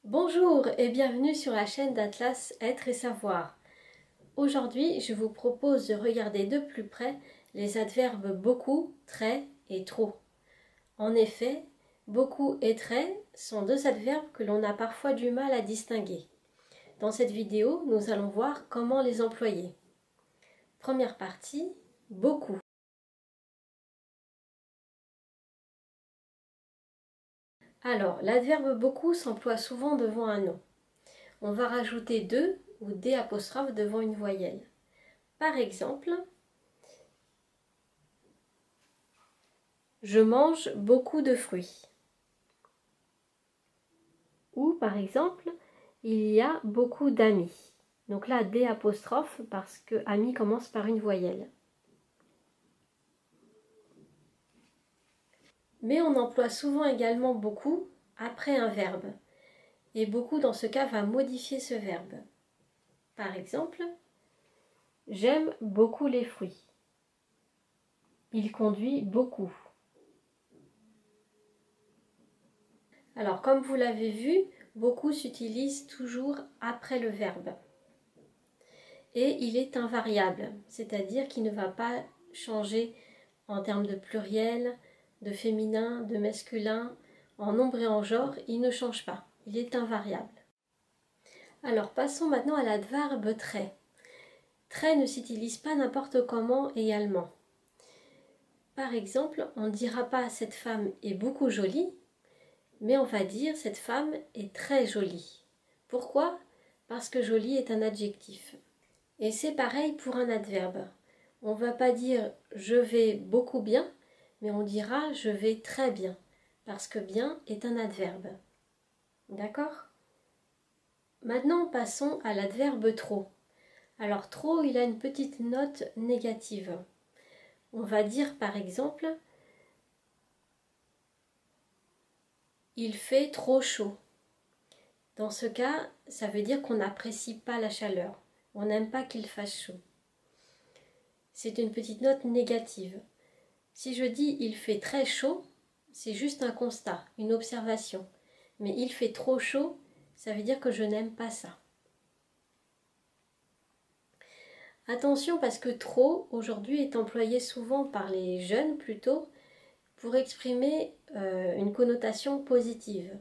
Bonjour et bienvenue sur la chaîne d'Atlas Être et Savoir. Aujourd'hui, je vous propose de regarder de plus près les adverbes beaucoup, très et trop. En effet, beaucoup et très sont deux adverbes que l'on a parfois du mal à distinguer. Dans cette vidéo, nous allons voir comment les employer. Première partie, beaucoup. Alors, l'adverbe beaucoup s'emploie souvent devant un nom. On va rajouter de ou des apostrophes devant une voyelle. Par exemple, je mange beaucoup de fruits. Ou par exemple, il y a beaucoup d'amis. Donc là, des apostrophes parce que ami commence par une voyelle. Mais on emploie souvent également beaucoup après un verbe. Et beaucoup dans ce cas va modifier ce verbe. Par exemple, j'aime beaucoup les fruits. Il conduit beaucoup. Alors comme vous l'avez vu, beaucoup s'utilise toujours après le verbe. Et il est invariable, c'est-à-dire qu'il ne va pas changer en termes de pluriel, de féminin, de masculin, en nombre et en genre, il ne change pas, il est invariable. Alors passons maintenant à l'adverbe très. Très ne s'utilise pas n'importe comment également. Par exemple, on ne dira pas cette femme est beaucoup jolie, mais on va dire cette femme est très jolie. Pourquoi? Parce que jolie est un adjectif. Et c'est pareil pour un adverbe. On ne va pas dire je vais beaucoup bien, mais on dira je vais très bien, parce que bien est un adverbe. D'accord? Maintenant passons à l'adverbe trop. Alors trop, il a une petite note négative. On va dire par exemple il fait trop chaud. Dans ce cas, ça veut dire qu'on n'apprécie pas la chaleur. On n'aime pas qu'il fasse chaud. C'est une petite note négative. Si je dis il fait très chaud, c'est juste un constat, une observation. Mais il fait trop chaud, ça veut dire que je n'aime pas ça. Attention parce que trop, aujourd'hui, est employé souvent par les jeunes plutôt pour exprimer une connotation positive.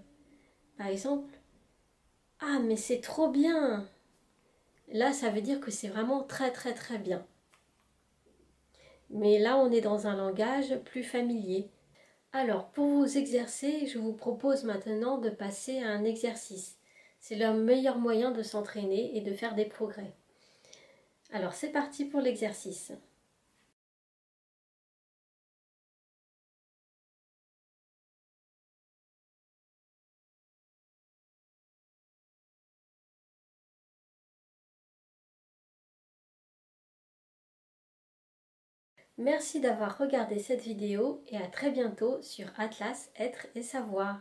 Par exemple, ah mais c'est trop bien! Là, ça veut dire que c'est vraiment très très très bien. Mais là, on est dans un langage plus familier. Alors, pour vous exercer, je vous propose maintenant de passer à un exercice. C'est le meilleur moyen de s'entraîner et de faire des progrès. Alors, c'est parti pour l'exercice. Merci d'avoir regardé cette vidéo et à très bientôt sur Atlas Être et Savoir.